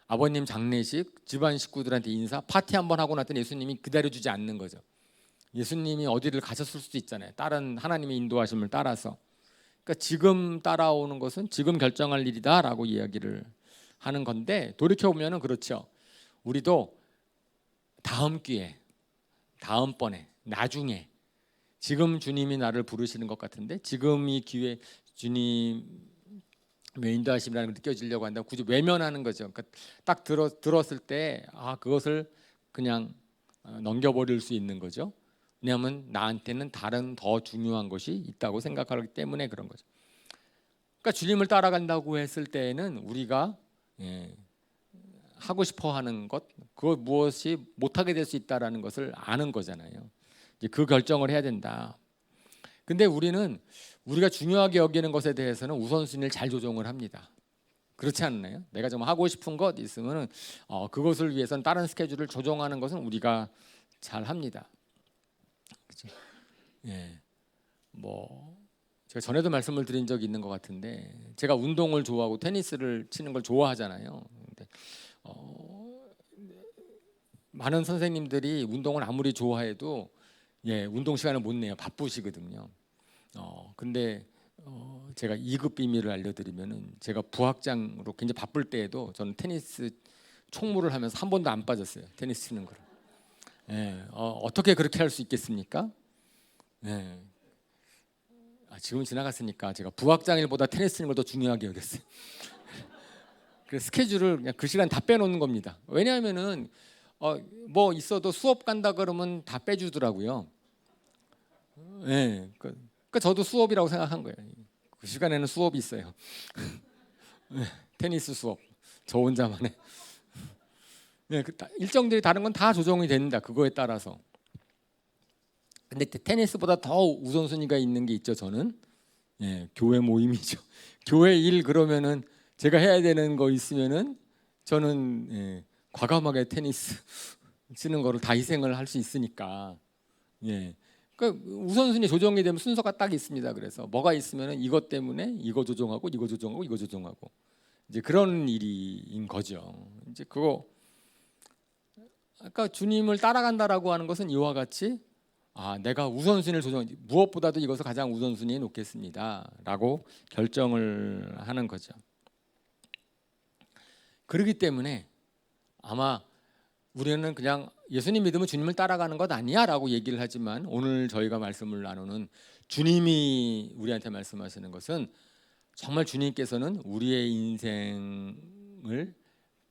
아버님 장례식, 집안 식구들한테 인사, 파티 한번 하고 났더니 예수님이 기다려주지 않는 거죠. 예수님이 어디를 가셨을 수도 있잖아요. 다른 하나님의 인도하심을 따라서. 그러니까 지금 따라오는 것은 지금 결정할 일이다라고 이야기를 하는 건데 돌이켜보면 그렇죠. 우리도 다음 기회, 다음번에, 나중에 지금 주님이 나를 부르시는 것 같은데 지금 이 기회 주님의 인도하심이라는 걸 느껴지려고 한다면 굳이 외면하는 거죠. 그러니까 딱 들었을 때 그것을 그냥 넘겨버릴 수 있는 거죠. 왜냐하면 나한테는 다른 더 중요한 것이 있다고 생각하기 때문에 그런 거죠. 그러니까 주님을 따라간다고 했을 때에는 우리가 하고 싶어하는 것, 그 무엇이 못하게 될 수 있다라는 것을 아는 거잖아요. 이제 그 결정을 해야 된다. 근데 우리는 우리가 중요하게 여기는 것에 대해서는 우선순위를 잘 조정을 합니다. 그렇지 않나요? 내가 좀 하고 싶은 것 있으면은 그것을 위해서는 다른 스케줄을 조정하는 것은 우리가 잘 합니다. 그렇죠? 뭐 제가 전에도 말씀을 드린 적이 있는 것 같은데 제가 운동을 좋아하고 테니스를 치는 걸 좋아하잖아요. 근데 많은 선생님들이 운동을 아무리 좋아해도 운동 시간을 못 내요. 바쁘시거든요. 근데 제가 2급 비밀을 알려드리면은 제가 부학장으로 굉장히 바쁠 때에도 저는 테니스 총무를 하면서 한 번도 안 빠졌어요. 테니스 치는 거를. 어떻게 그렇게 할 수 있겠습니까? 지금 지나갔으니까 제가 부학장일보다 테니스 치는 걸 더 중요하게 여겼어요. 그래서 스케줄을 그냥 그 시간 다 빼놓는 겁니다. 왜냐하면은 뭐 있어도 수업 간다 그러면 다 빼주더라고요. 그러니까 저도 수업이라고 생각한 거예요. 그 시간에는 수업이 있어요. 테니스 수업 저 혼자만의. 일정들이 다른 건 다 조정이 됩니다. 그거에 따라서. 근데 테니스보다 더 우선순위가 있는 게 있죠. 저는 교회 모임이죠. 교회 일 그러면은 제가 해야 되는 거 있으면은 저는 과감하게 테니스 치는 거를 다 희생을 할 수 있으니까. 그러니까 우선순위 조정이 되면 순서가 딱 있습니다. 그래서 뭐가 있으면은 이것 때문에 이거 조정하고 이거 조정하고 이거 조정하고 이제 그런 일인 거죠. 이제 그거 아까 주님을 따라간다라고 하는 것은 이와 같이 내가 우선순위를 조정 무엇보다도 이것을 가장 우선순위에 놓겠습니다라고 결정을 하는 거죠. 그렇기 때문에 아마 우리는 그냥 예수님 믿으면 주님을 따라가는 것 아니야라고 얘기를 하지만 오늘 저희가 말씀을 나누는 주님이 우리한테 말씀하시는 것은 정말 주님께서는 우리의 인생을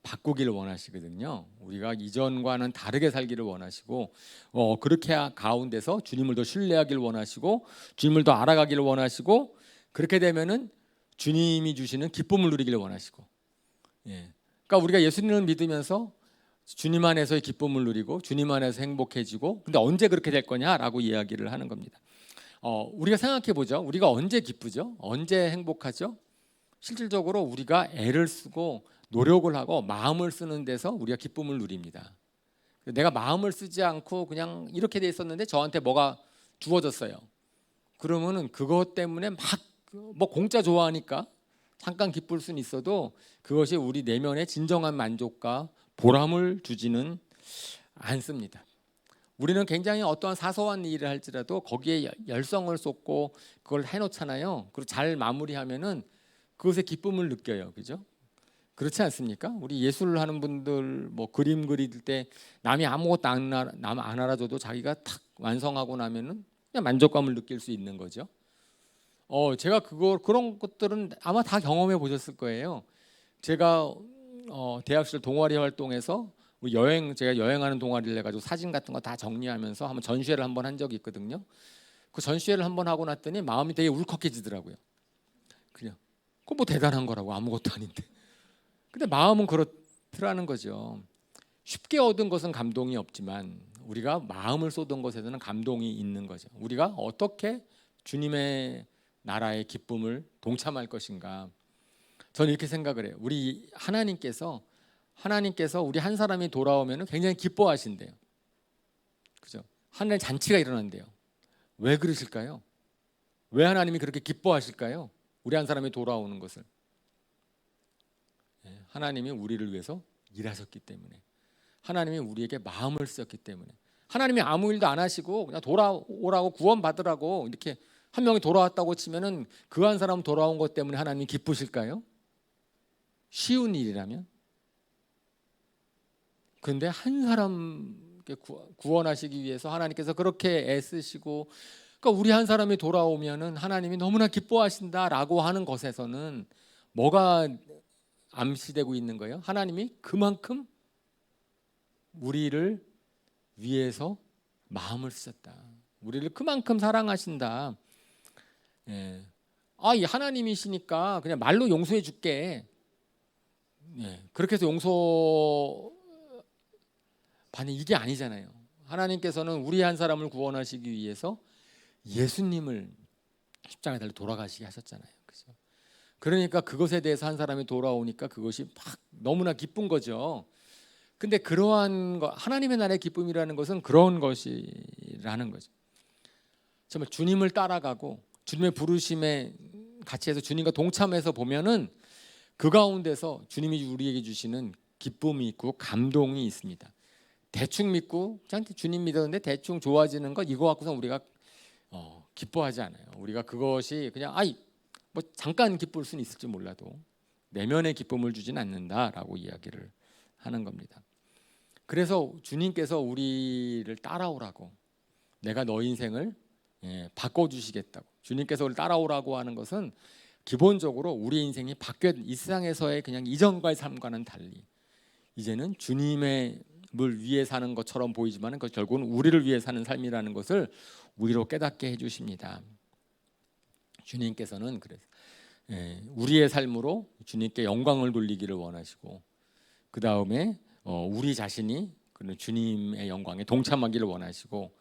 바꾸기를 원하시거든요. 우리가 이전과는 다르게 살기를 원하시고 그렇게 가운데서 주님을 더 신뢰하기를 원하시고 주님을 더 알아가기를 원하시고 그렇게 되면은 주님이 주시는 기쁨을 누리기를 원하시고 그러니까 우리가 예수님을 믿으면서 주님 안에서의 기쁨을 누리고 주님 안에서 행복해지고 근데 언제 그렇게 될 거냐라고 이야기를 하는 겁니다. 우리가 생각해 보죠. 우리가 언제 기쁘죠? 언제 행복하죠? 실질적으로 우리가 애를 쓰고 노력을 하고 마음을 쓰는 데서 우리가 기쁨을 누립니다. 내가 마음을 쓰지 않고 그냥 이렇게 돼 있었는데 저한테 뭐가 주어졌어요. 그러면은 그것 때문에 막 뭐 공짜 좋아하니까 잠깐 기쁠 수는 있어도 그것이 우리 내면의 진정한 만족과 보람을 주지는 않습니다. 우리는 굉장히 어떠한 사소한 일을 할지라도 거기에 열성을 쏟고 그걸 해놓잖아요. 그리고 잘 마무리하면은 그것에 기쁨을 느껴요, 그죠? 그렇지 않습니까? 우리 예술을 하는 분들 뭐 그림 그릴 때 남이 아무것도 안 알아줘도 자기가 탁 완성하고 나면은 그냥 만족감을 느낄 수 있는 거죠. 제가 그런 것들은 아마 다 경험해 보셨을 거예요. 제가 대학 시절 동아리 활동에서 제가 여행하는 동아리를 해가지고 사진 같은 거 다 정리하면서 한번 전시회를 한번 한 적이 있거든요. 그 전시회를 한번 하고 났더니 마음이 되게 울컥해지더라고요. 그냥 그거 뭐 대단한 거라고 아무것도 아닌데. 근데 마음은 그렇더라는 거죠. 쉽게 얻은 것은 감동이 없지만 우리가 마음을 쏟은 것에서는 감동이 있는 거죠. 우리가 어떻게 주님의 나라의 기쁨을 동참할 것인가. 저는 이렇게 생각을 해요. 우리 하나님께서 우리 한 사람이 돌아오면 굉장히 기뻐하신대요. 그죠? 하늘에 잔치가 일어난대요. 왜 그러실까요? 왜 하나님이 그렇게 기뻐하실까요? 우리 한 사람이 돌아오는 것을. 하나님이 우리를 위해서 일하셨기 때문에, 하나님이 우리에게 마음을 쓰셨기 때문에, 하나님이 아무 일도 안 하시고 그냥 돌아오라고 구원받으라고 이렇게 한 명이 돌아왔다고 치면은 그 한 사람 돌아온 것 때문에 하나님이 기쁘실까요? 쉬운 일이라면. 그런데 한 사람 구원하시기 위해서 하나님께서 그렇게 애쓰시고, 그러니까 우리 한 사람이 돌아오면은 하나님이 너무나 기뻐하신다라고 하는 것에서는 뭐가 암시되고 있는 거예요? 하나님이 그만큼 우리를 위해서 마음을 쓰셨다. 우리를 그만큼 사랑하신다. 이 하나님이시니까 그냥 말로 용서해 줄게. 그렇게 해서 용서 받는 이게 아니잖아요. 하나님께서는 우리 한 사람을 구원하시기 위해서 예수님을 십자가에 달려 돌아가시게 하셨잖아요. 그죠? 그러니까 그것에 대해서 한 사람이 돌아오니까 그것이 막 너무나 기쁜 거죠. 근데 그러한 거, 하나님의 나라의 기쁨이라는 것은 그런 것이라는 거죠. 정말 주님을 따라가고 주님의 부르심에 같이 해서 주님과 동참해서 보면은 그 가운데서 주님이 우리에게 주시는 기쁨이 있고 감동이 있습니다. 대충 믿고 그냥 주님 믿었는데 대충 좋아지는 것 이거 갖고서 우리가 기뻐하지 않아요. 우리가 그것이 그냥 뭐 잠깐 기쁠 수는 있을지 몰라도 내면의 기쁨을 주진 않는다라고 이야기를 하는 겁니다. 그래서 주님께서 우리를 따라오라고, 내가 너 인생을 바꿔주시겠다고, 주님께서 우리를 따라오라고 하는 것은 기본적으로 우리 인생이 바뀌어, 이 세상에서의 그냥 이전과의 삶과는 달리 이제는 주님을 위해 사는 것처럼 보이지만 그 결국은 우리를 위해 사는 삶이라는 것을 우리로 깨닫게 해주십니다. 주님께서는 그래서 우리의 삶으로 주님께 영광을 돌리기를 원하시고, 그 다음에 우리 자신이 주님의 영광에 동참하기를 원하시고,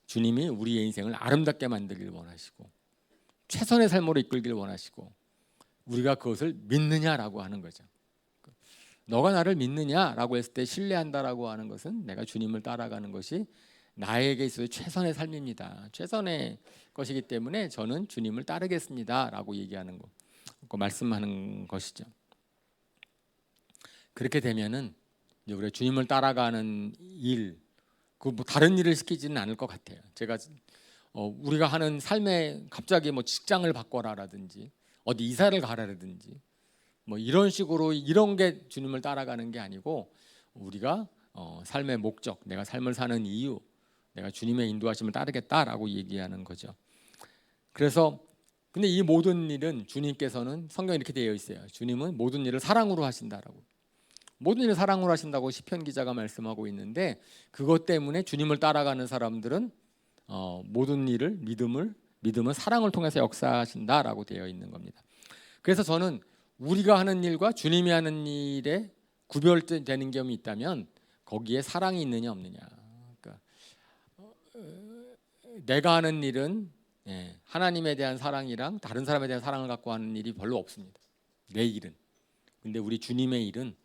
주님이 우리의 인생을 아름답게 만들기를 원하시고 최선의 삶으로 이끌기를 원하시고, 우리가 그것을 믿느냐라고 하는 거죠. 너가 나를 믿느냐라고 했을 때 신뢰한다라고 하는 것은 내가 주님을 따라가는 것이 나에게 있어서 최선의 삶입니다. 최선의 것이기 때문에 저는 주님을 따르겠습니다라고 얘기하는 거, 말씀하는 것이죠. 그렇게 되면은 이제 우리가 주님을 따라가는 일, 뭐 다른 일을 시키지는 않을 것 같아요. 제가 우리가 하는 삶에 갑자기 뭐 직장을 바꿔라라든지 어디 이사를 가라라든지 뭐 이런 식으로 이런 게 주님을 따라가는 게 아니고, 우리가 삶의 목적, 내가 삶을 사는 이유, 내가 주님의 인도하심을 따르겠다라고 얘기하는 거죠. 그래서 근데 이 모든 일은 주님께서는 성경에 이렇게 되어 있어요. 주님은 모든 일을 사랑으로 하신다라고. 모든 일을 사랑으로 하신다고 시편 기자가 말씀하고 있는데, 그것 때문에 주님을 따라가는 사람들은 모든 일을 믿음은 사랑을 통해서 역사하신다라고 되어 있는 겁니다. 그래서 저는 우리가 하는 일과 주님이 하는 일에 구별되는 점이 있다면 거기에 사랑이 있느냐 없느냐. 그러니까 내가 하는 일은 하나님에 대한 사랑이랑 다른 사람에 대한 사랑을 갖고 하는 일이 별로 없습니다. 내 일은. 근데 우리 주님의 일은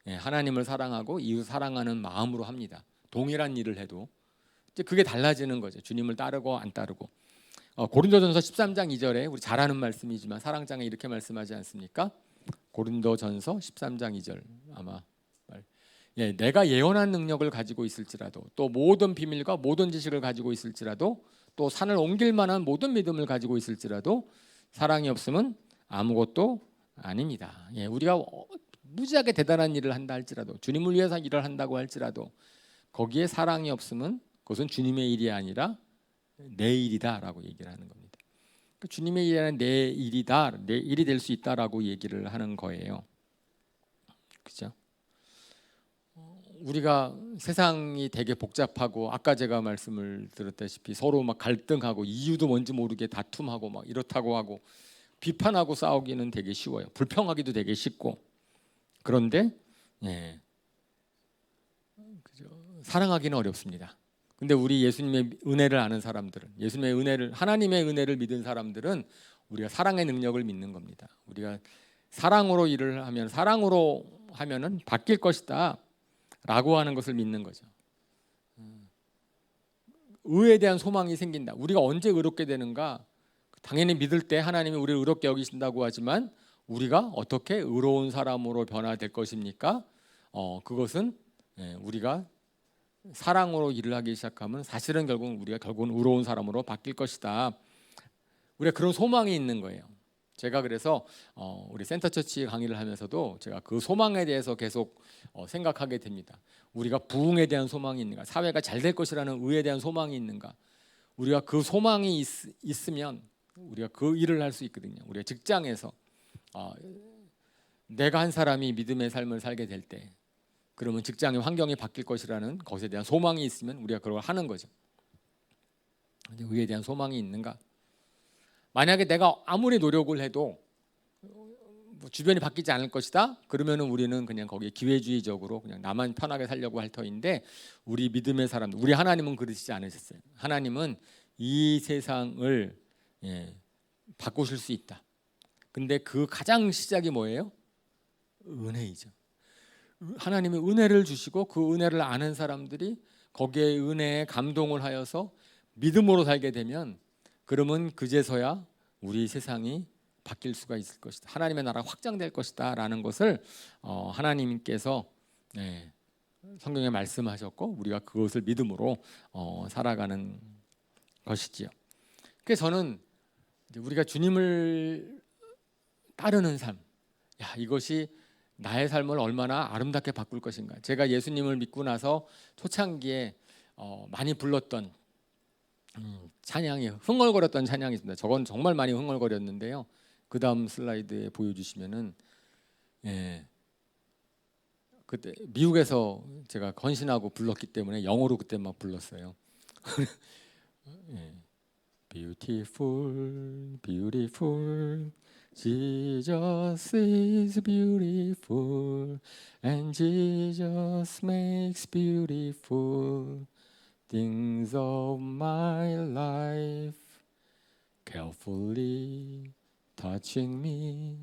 하나님을 사랑하고 이웃 사랑하는 마음으로 합니다. 동일한 일을 해도 이제 그게 달라지는 거죠. 주님을 따르고 안 따르고. 고린도전서 13장 2절에 우리 잘 아는 말씀이지만 사랑장에 이렇게 말씀하지 않습니까? 고린도전서 13장 2절 아마 내가 예언한 능력을 가지고 있을지라도, 또 모든 비밀과 모든 지식을 가지고 있을지라도, 또 산을 옮길 만한 모든 믿음을 가지고 있을지라도 사랑이 없으면 아무것도 아닙니다. 우리가 무지하게 대단한 일을 한다 할지라도, 주님을 위해서 일을 한다고 할지라도 거기에 사랑이 없으면 그것은 주님의 일이 아니라 내 일이다라고 얘기를 하는 겁니다. 주님의 일이 아니라 내 일이다, 내 일이 될 수 있다라고 얘기를 하는 거예요. 그렇죠? 우리가 세상이 되게 복잡하고 아까 제가 말씀을 드렸다시피 서로 막 갈등하고 이유도 뭔지 모르게 다툼하고 막 이렇다고 하고 비판하고 싸우기는 되게 쉬워요. 불평하기도 되게 쉽고. 그런데 사랑하기는 어렵습니다. 근데 우리 예수님의 은혜를 아는 사람들은, 예수님의 은혜를, 하나님의 은혜를 믿은 사람들은 우리가 사랑의 능력을 믿는 겁니다. 우리가 사랑으로 일을 하면, 사랑으로 하면은 바뀔 것이다 라고 하는 것을 믿는 거죠. 의에 대한 소망이 생긴다. 우리가 언제 의롭게 되는가? 당연히 믿을 때 하나님이 우리를 의롭게 여기신다고 하지만 우리가 어떻게 의로운 사람으로 변화될 것입니까? 그것은 우리가 사랑으로 일을 하기 시작하면 사실은 결국은 의로운 사람으로 바뀔 것이다. 우리가 그런 소망이 있는 거예요. 제가 그래서 우리 센터처치 강의를 하면서도 제가 그 소망에 대해서 계속 생각하게 됩니다. 우리가 부흥에 대한 소망이 있는가? 사회가 잘 될 것이라는 의에 대한 소망이 있는가? 우리가 그 소망이 있으면 우리가 그 일을 할 수 있거든요. 우리가 직장에서 내가 한 사람이 믿음의 삶을 살게 될 때, 그러면 직장의 환경이 바뀔 것이라는 것에 대한 소망이 있으면 우리가 그걸 하는 거죠. 의에 대한 소망이 있는가? 만약에 내가 아무리 노력을 해도 주변이 바뀌지 않을 것이다. 그러면은 우리는 그냥 거기에 기회주의적으로 그냥 나만 편하게 살려고 할 터인데, 우리 믿음의 사람들, 우리 하나님은 그러시지 않으셨어요. 하나님은 이 세상을 바꾸실 수 있다. 근데 그 가장 시작이 뭐예요? 은혜이죠. 하나님이 은혜를 주시고 그 은혜를 아는 사람들이 거기에 은혜에 감동을 하여서 믿음으로 살게 되면, 그러면 그제서야 우리 세상이 바뀔 수가 있을 것이다. 하나님의 나라가 확장될 것이다 라는 것을 하나님께서 성경에 말씀하셨고 우리가 그것을 믿음으로 살아가는 것이지요. 그래서 저는 우리가 주님을 따르는 삶, 이것이 나의 삶을 얼마나 아름답게 바꿀 것인가. 제가 예수님을 믿고 나서 초창기에 많이 불렀던 찬양이, 흥얼거렸던 찬양이 있습니다. 저건 정말 많이 흥얼거렸는데요. 그 다음 슬라이드에 보여주시면은 그때 미국에서 제가 헌신하고 불렀기 때문에 영어로 그때 막 불렀어요. Beautiful, beautiful, Jesus is beautiful, and Jesus makes beautiful things of my life, carefully touching me,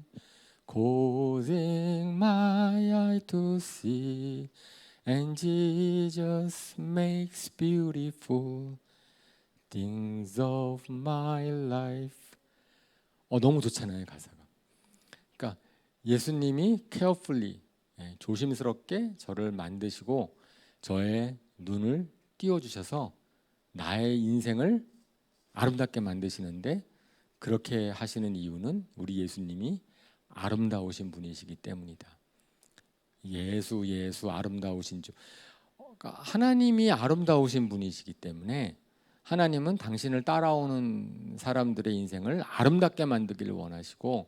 causing my eye to see, and Jesus makes beautiful things of my life. 너무 좋잖아요, 가사가. 그러니까 예수님이 carefully, 조심스럽게 저를 만드시고 저의 눈을 띄워주셔서 나의 인생을 아름답게 만드시는데, 그렇게 하시는 이유는 우리 예수님이 아름다우신 분이시기 때문이다. 예수 아름다우신 주. 그러니까 하나님이 아름다우신 분이시기 때문에 하나님은 당신을 따라오는 사람들의 인생을 아름답게 만들기를 원하시고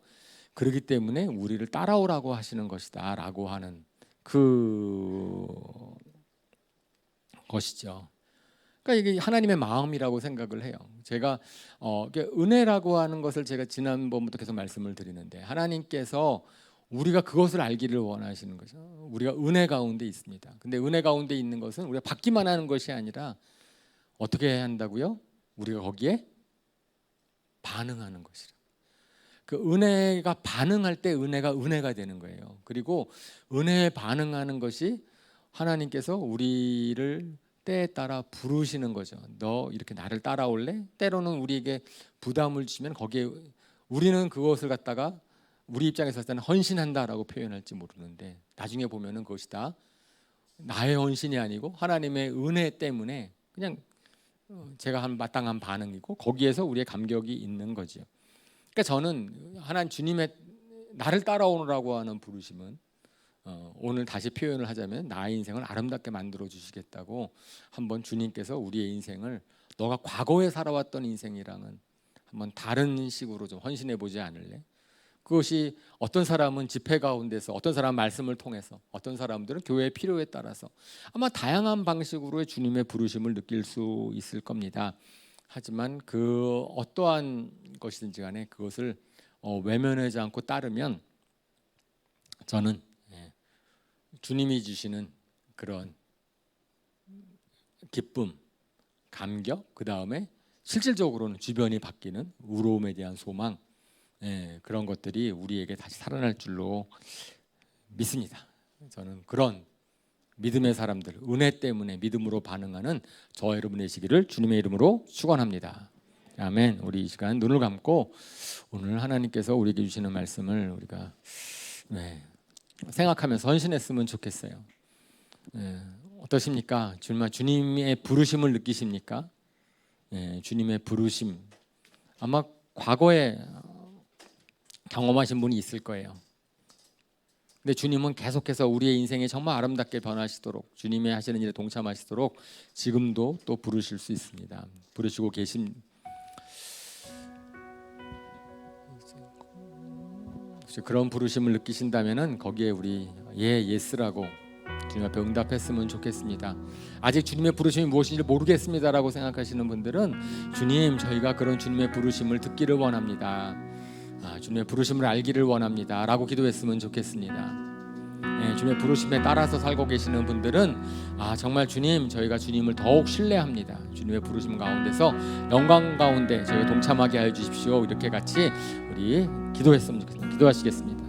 그렇기 때문에 우리를 따라오라고 하시는 것이다 라고 하는 그 것이죠. 그러니까 이게 하나님의 마음이라고 생각을 해요. 제가 은혜라고 하는 것을 제가 지난번부터 계속 말씀을 드리는데 하나님께서 우리가 그것을 알기를 원하시는 거죠. 우리가 은혜 가운데 있습니다. 근데 은혜 가운데 있는 것은 우리가 받기만 하는 것이 아니라 어떻게 해야 한다고요? 우리가 거기에 반응하는 것이라. 그 은혜가 반응할 때 은혜가 되는 거예요. 그리고 은혜에 반응하는 것이 하나님께서 우리를 때에 따라 부르시는 거죠. 너 이렇게 나를 따라올래? 때로는 우리에게 부담을 주시면 거기에 우리는 그것을 갖다가 우리 입장에서 봤을 때는 헌신한다라고 표현할지 모르는데 나중에 보면은 그것이 다 나의 헌신이 아니고 하나님의 은혜 때문에 그냥 제가 한 마땅한 반응이고 거기에서 우리의 감격이 있는 거죠. 그러니까 저는 하나님 주님의 나를 따라오라고 하는 부르심은 오늘 다시 표현을 하자면 나의 인생을 아름답게 만들어 주시겠다고 한번 주님께서 우리의 인생을 너가 과거에 살아왔던 인생이랑은 한번 다른 식으로 좀 헌신해 보지 않을래? 그것이 어떤 사람은 집회 가운데서, 어떤 사람은 말씀을 통해서, 어떤 사람들은 교회의 필요에 따라서 아마 다양한 방식으로의 주님의 부르심을 느낄 수 있을 겁니다. 하지만 그 어떠한 것이든지 간에 그것을 외면하지 않고 따르면 저는 주님이 주시는 그런 기쁨, 감격, 그 다음에 실질적으로는 주변이 바뀌는 우로움에 대한 소망, 그런 것들이 우리에게 다시 살아날 줄로 믿습니다. 저는 그런 믿음의 사람들, 은혜 때문에 믿음으로 반응하는 저와 여러분의 시기를 주님의 이름으로 축원합니다. 아멘. 우리 이 시간 눈을 감고 오늘 하나님께서 우리에게 주시는 말씀을 우리가 생각하면서 헌신했으면 좋겠어요. 어떠십니까? 주님의 부르심을 느끼십니까? 주님의 부르심 아마 과거에 경험하신 분이 있을 거예요. 근데 주님은 계속해서 우리의 인생이 정말 아름답게 변하시도록 주님의 하시는 일에 동참하시도록 지금도 또 부르실 수 있습니다. 부르시고 계신 그런 부르심을 느끼신다면은 거기에 우리 예스라고 주님 앞에 응답했으면 좋겠습니다. 아직 주님의 부르심이 무엇인지 모르겠습니다라고 생각하시는 분들은 주님, 저희가 그런 주님의 부르심을 듣기를 원합니다. 주님의 부르심을 알기를 원합니다 라고 기도했으면 좋겠습니다. 주님의 부르심에 따라서 살고 계시는 분들은 정말 주님, 저희가 주님을 더욱 신뢰합니다. 주님의 부르심 가운데서 영광 가운데 저희가 동참하게 하여 주십시오. 이렇게 같이 우리 기도했으면 좋겠습니다. 기도하시겠습니다.